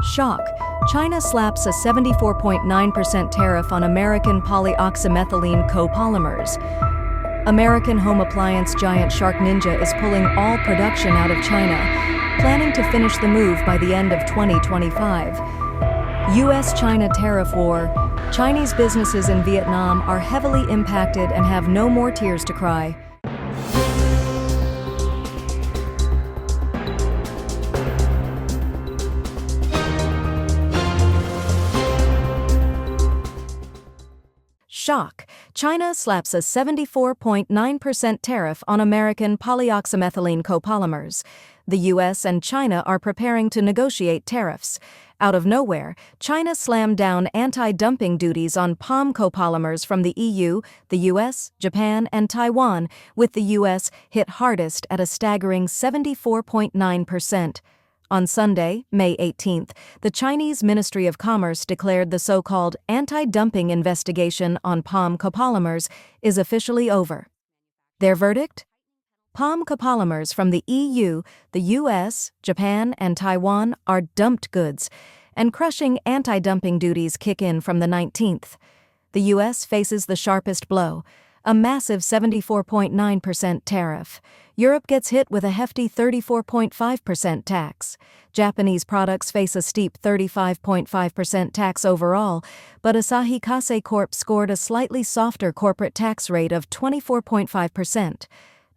Shock. China slaps a 74.9% tariff on American polyoxymethylene copolymers. American home appliance giant SharkNinja is pulling all production out of China, planning to finish the move by the end of 2025. U.S.-China Tariff War. Chinese businesses in Vietnam are heavily impacted and have no more tears to cry. Shock. China slaps a 74.9% tariff on American polyoxymethylene copolymers. The U.S. and China are preparing to negotiate tariffs. Out of nowhere, China slammed down anti-dumping duties on palm copolymers from the EU, the U.S., Japan, and Taiwan, with the U.S. hit hardest at a staggering 74.9%. On Sunday, May 18th, the Chinese Ministry of Commerce declared the so-called anti-dumping investigation on palm copolymers is officially over. Their verdict? Palm copolymers from the EU, the US, Japan, and Taiwan are dumped goods, and crushing anti-dumping duties kick in from the 19th. The US faces the sharpest blow, a massive 74.9% tariff. Europe gets hit with a hefty 34.5% tax. Japanese products face a steep 35.5% tax overall, but Asahi Kasei Corp scored a slightly softer corporate tax rate of 24.5%.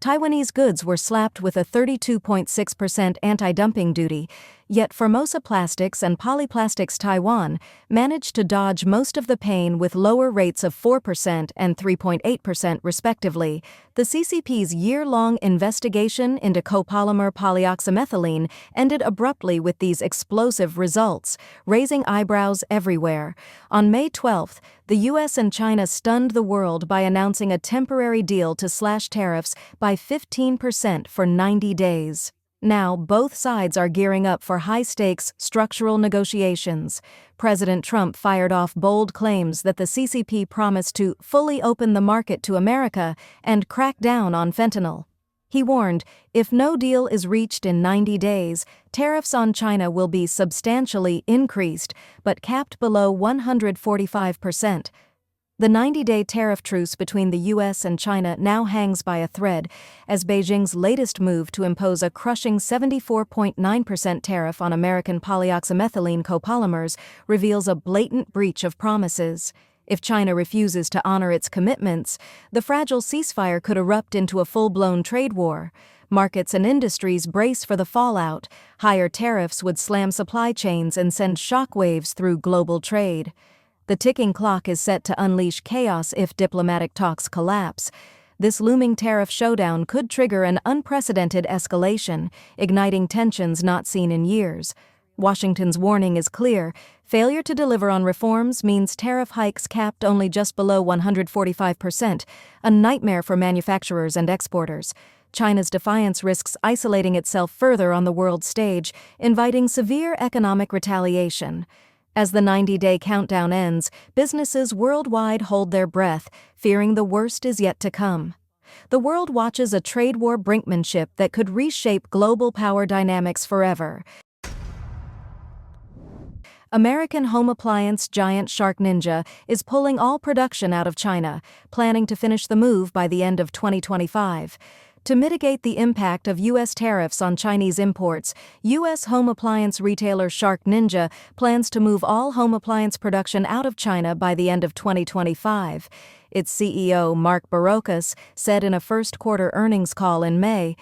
Taiwanese goods were slapped with a 32.6% anti-dumping duty, yet Formosa Plastics and Polyplastics Taiwan managed to dodge most of the pain with lower rates of 4% and 3.8% respectively. The CCP's year-long investigation into copolymer polyoxymethylene ended abruptly with these explosive results, raising eyebrows everywhere. On May 12th, the U.S. and China stunned the world by announcing a temporary deal to slash tariffs by 15% for 90 days. Now, both sides are gearing up for high-stakes structural negotiations. President Trump fired off bold claims that the CCP promised to fully open the market to America and crack down on fentanyl. He warned, if no deal is reached in 90 days, tariffs on China will be substantially increased, but capped below 145%. The 90-day tariff truce between the U.S. and China now hangs by a thread, as Beijing's latest move to impose a crushing 74.9% tariff on American polyoxymethylene copolymers reveals a blatant breach of promises. If China refuses to honor its commitments, the fragile ceasefire could erupt into a full-blown trade war. Markets and industries brace for the fallout. Higher tariffs would slam supply chains and send shockwaves through global trade. The ticking clock is set to unleash chaos if diplomatic talks collapse. This looming tariff showdown could trigger an unprecedented escalation, igniting tensions not seen in years. Washington's warning is clear. Failure to deliver on reforms means tariff hikes capped only just below 145%, a nightmare for manufacturers and exporters. China's defiance risks isolating itself further on the world stage, inviting severe economic retaliation. As the 90-day countdown ends, businesses worldwide hold their breath, fearing the worst is yet to come. The world watches a trade war brinkmanship that could reshape global power dynamics forever. American home appliance giant SharkNinja is pulling all production out of China, planning to finish the move by the end of 2025. To mitigate the impact of U.S. tariffs on Chinese imports, U.S. home appliance retailer SharkNinja plans to move all home appliance production out of China by the end of 2025. Its CEO, Mark Barocas, said in a first-quarter earnings call in May,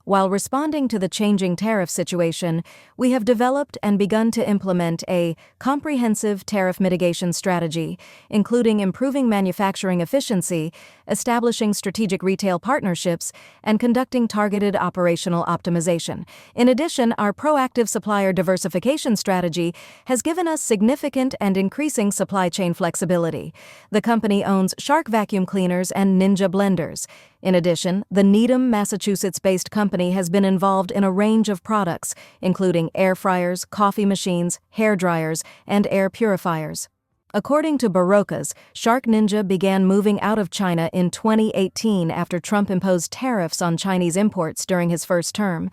"While responding to the changing tariff situation, we have developed and begun to implement a comprehensive tariff mitigation strategy, including improving manufacturing efficiency, establishing strategic retail partnerships, and conducting targeted operational optimization. In addition, our proactive supplier diversification strategy has given us significant and increasing supply chain flexibility." The company owns Shark vacuum cleaners and Ninja blenders. In addition, the Needham, Massachusetts-based company has been involved in a range of products, including air fryers, coffee machines, hair dryers, and air purifiers. According to Barocas, SharkNinja began moving out of China in 2018 after Trump imposed tariffs on Chinese imports during his first term.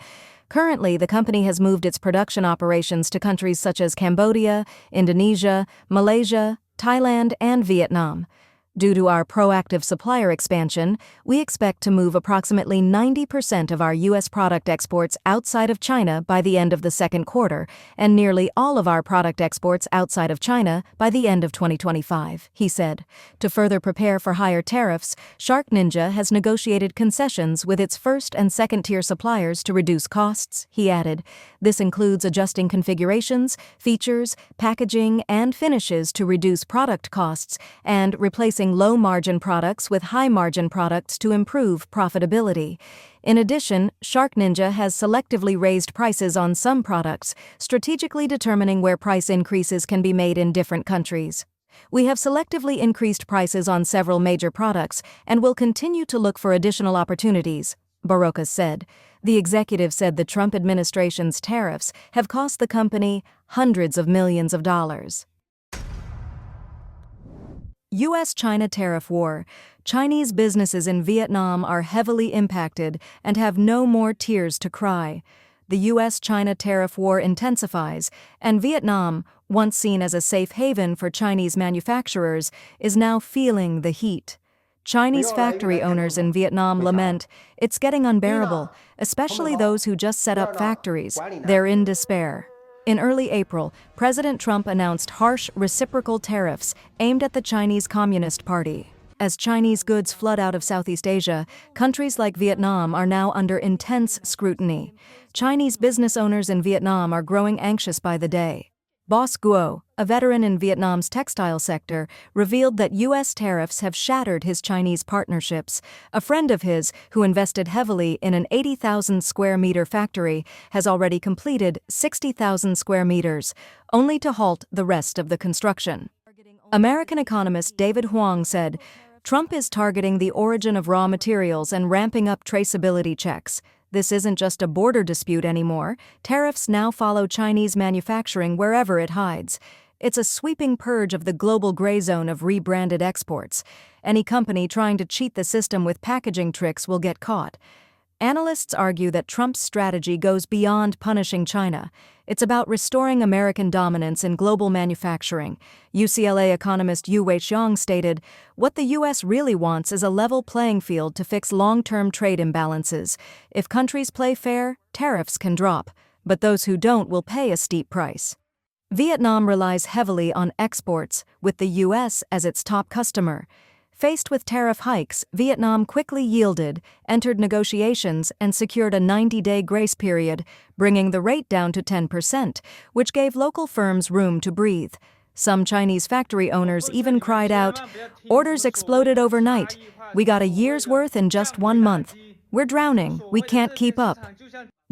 Currently, the company has moved its production operations to countries such as Cambodia, Indonesia, Malaysia, Thailand, and Vietnam. Due to our proactive supplier expansion, we expect to move approximately 90% of our U.S. product exports outside of China by the end of the second quarter, and nearly all of our product exports outside of China by the end of 2025, he said. To further prepare for higher tariffs, SharkNinja has negotiated concessions with its first and second-tier suppliers to reduce costs, he added. This includes adjusting configurations, features, packaging, and finishes to reduce product costs and replacing low-margin products with high-margin products to improve profitability. In addition, SharkNinja has selectively raised prices on some products, strategically determining where price increases can be made in different countries. We have selectively increased prices on several major products and will continue to look for additional opportunities, Barocas said. The executive said the Trump administration's tariffs have cost the company hundreds of millions of dollars. U.S.-China Tariff War. Chinese businesses in Vietnam are heavily impacted and have no more tears to cry. The U.S.-China Tariff War intensifies, and Vietnam, once seen as a safe haven for Chinese manufacturers, is now feeling the heat. Chinese factory owners in Vietnam lament, "It's getting unbearable, especially those who just set up factories. They're in despair." In early April, President Trump announced harsh reciprocal tariffs aimed at the Chinese Communist Party. As Chinese goods flood out of Southeast Asia, countries like Vietnam are now under intense scrutiny. Chinese business owners in Vietnam are growing anxious by the day. Boss Guo, a veteran in Vietnam's textile sector, revealed that U.S. tariffs have shattered his Chinese partnerships. A friend of his, who invested heavily in an 80,000 square meter factory, has already completed 60,000 square meters, only to halt the rest of the construction. American economist David Huang said, "Trump is targeting the origin of raw materials and ramping up traceability checks. This isn't just a border dispute anymore. Tariffs now follow Chinese manufacturing wherever it hides. It's a sweeping purge of the global gray zone of rebranded exports. Any company trying to cheat the system with packaging tricks will get caught." Analysts argue that Trump's strategy goes beyond punishing China. It's about restoring American dominance in global manufacturing. UCLA economist Yu Weixiang stated, "What the U.S. really wants is a level playing field to fix long-term trade imbalances. If countries play fair, tariffs can drop, but those who don't will pay a steep price." Vietnam relies heavily on exports, with the U.S. as its top customer. Faced with tariff hikes, Vietnam quickly yielded, entered negotiations, and secured a 90-day grace period, bringing the rate down to 10%, which gave local firms room to breathe. Some Chinese factory owners even cried out, "Orders exploded overnight. We got a year's worth in just 1 month. We're drowning. We can't keep up."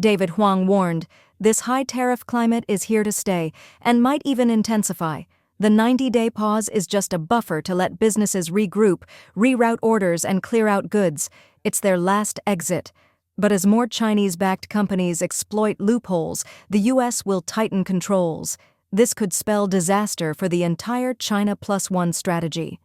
David Huang warned, "This high tariff climate is here to stay and might even intensify. The 90-day pause is just a buffer to let businesses regroup, reroute orders, and clear out goods. It's their last exit. But as more Chinese-backed companies exploit loopholes, the U.S. will tighten controls. This could spell disaster for the entire China Plus One strategy."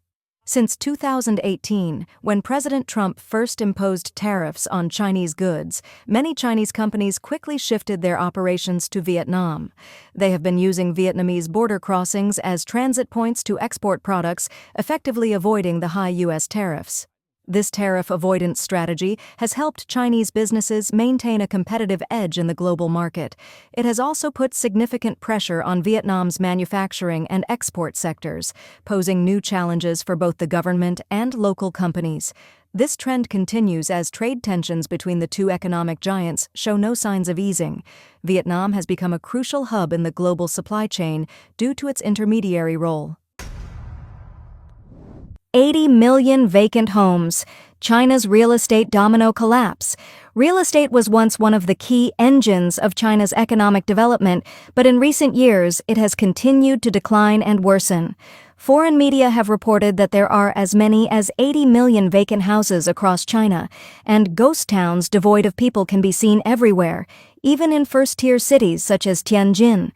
Since 2018, when President Trump first imposed tariffs on Chinese goods, many Chinese companies quickly shifted their operations to Vietnam. They have been using Vietnamese border crossings as transit points to export products, effectively avoiding the high U.S. tariffs. This tariff avoidance strategy has helped Chinese businesses maintain a competitive edge in the global market. It has also put significant pressure on Vietnam's manufacturing and export sectors, posing new challenges for both the government and local companies. This trend continues as trade tensions between the two economic giants show no signs of easing. Vietnam has become a crucial hub in the global supply chain due to its intermediary role. 80 million vacant homes. China's real estate domino collapse. Real estate was once one of the key engines of China's economic development, but in recent years it has continued to decline and worsen. Foreign media have reported that there are as many as 80 million vacant houses across China, and ghost towns devoid of people can be seen everywhere, even in first-tier cities such as Tianjin.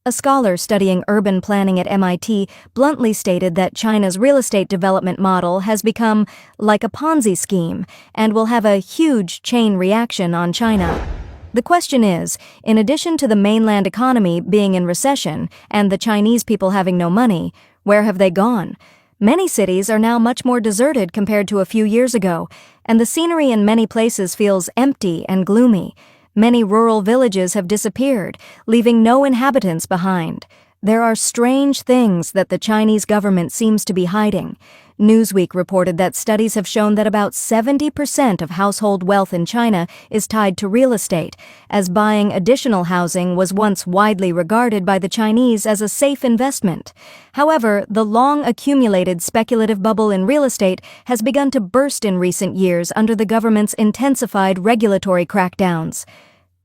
A scholar studying urban planning at MIT bluntly stated that China's real estate development model has become like a Ponzi scheme and will have a huge chain reaction on China. The question is, in addition to the mainland economy being in recession and the Chinese people having no money, where have they gone? Many cities are now much more deserted compared to a few years ago, and the scenery in many places feels empty and gloomy. Many rural villages have disappeared, leaving no inhabitants behind. There are strange things that the Chinese government seems to be hiding. Newsweek reported that studies have shown that about 70% of household wealth in China is tied to real estate, as buying additional housing was once widely regarded by the Chinese as a safe investment. However, the long-accumulated speculative bubble in real estate has begun to burst in recent years under the government's intensified regulatory crackdowns.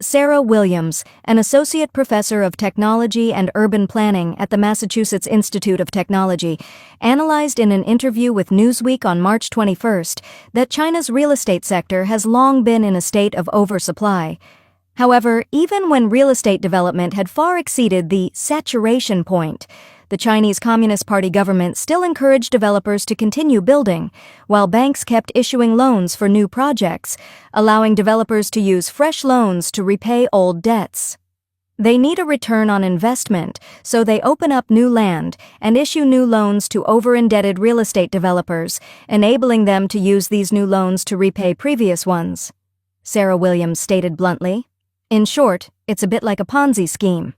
Sarah Williams, an associate professor of technology and urban planning at the Massachusetts Institute of Technology, analyzed in an interview with Newsweek on March 21 that China's real estate sector has long been in a state of oversupply. However, even when real estate development had far exceeded the saturation point, the Chinese Communist Party government still encouraged developers to continue building, while banks kept issuing loans for new projects, allowing developers to use fresh loans to repay old debts. They need a return on investment, so they open up new land and issue new loans to over-indebted real estate developers, enabling them to use these new loans to repay previous ones. Sarah Williams stated bluntly. In short, it's a bit like a Ponzi scheme.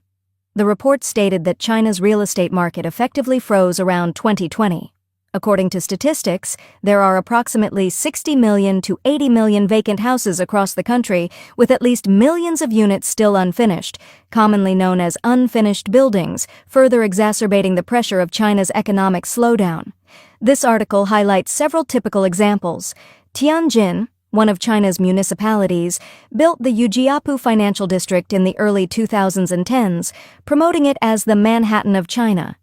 The report stated that China's real estate market effectively froze around 2020. According to statistics, there are approximately 60 million to 80 million vacant houses across the country, with at least millions of units still unfinished, commonly known as unfinished buildings, further exacerbating the pressure of China's economic slowdown. This article highlights several typical examples. Tianjin, one of China's municipalities, built the Ujiapu Financial District in the early 2010s, promoting it as the Manhattan of China.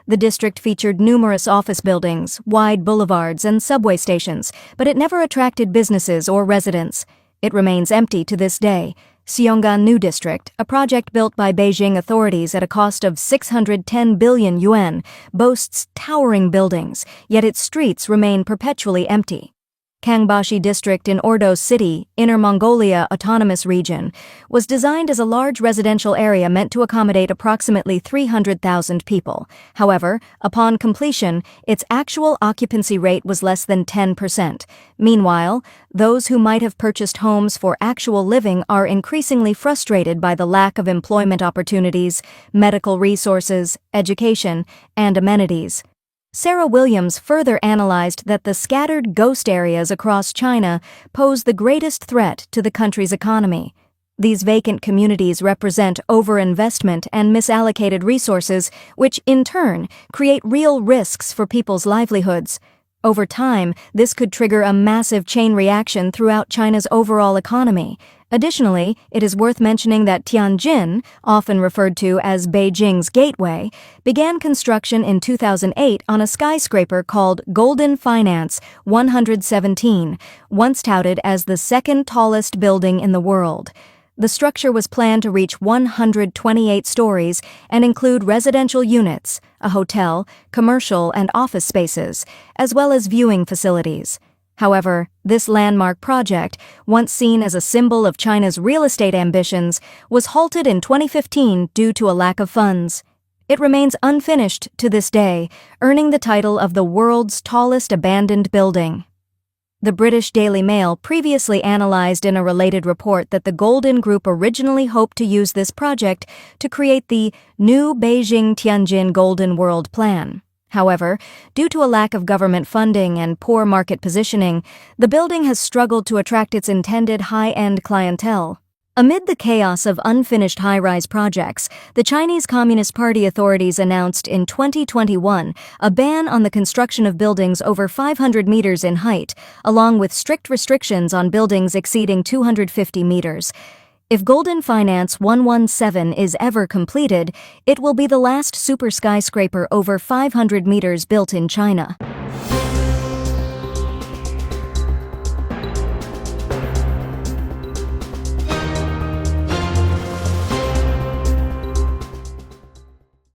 The district featured numerous office buildings, wide boulevards, and subway stations, but it never attracted businesses or residents. It remains empty to this day. Xi'an New District, a project built by Beijing authorities at a cost of 610 billion yuan, boasts towering buildings, yet its streets remain perpetually empty. Kangbashi District in Ordos City, Inner Mongolia Autonomous Region, was designed as a large residential area meant to accommodate approximately 300,000 people. However, upon completion, its actual occupancy rate was less than 10%. Meanwhile, those who might have purchased homes for actual living are increasingly frustrated by the lack of employment opportunities, medical resources, education, and amenities. Sarah Williams further analyzed that the scattered ghost areas across China pose the greatest threat to the country's economy. These vacant communities represent overinvestment and misallocated resources, which in turn create real risks for people's livelihoods. Over time, this could trigger a massive chain reaction throughout China's overall economy. Additionally, it is worth mentioning that Tianjin, often referred to as Beijing's Gateway, began construction in 2008 on a skyscraper called Golden Finance 117, once touted as the second tallest building in the world. The structure was planned to reach 128 stories and include residential units, a hotel, commercial and office spaces, as well as viewing facilities. However, this landmark project, once seen as a symbol of China's real estate ambitions, was halted in 2015 due to a lack of funds. It remains unfinished to this day, earning the title of the world's tallest abandoned building. The British Daily Mail previously analyzed in a related report that the Golden Group originally hoped to use this project to create the new Beijing-Tianjin Golden World Plan. However, due to a lack of government funding and poor market positioning, the building has struggled to attract its intended high-end clientele. Amid the chaos of unfinished high-rise projects, the Chinese Communist Party authorities announced in 2021 a ban on the construction of buildings over 500 meters in height, along with strict restrictions on buildings exceeding 250 meters. If Golden Finance 117 is ever completed, it will be the last super skyscraper over 500 meters built in China.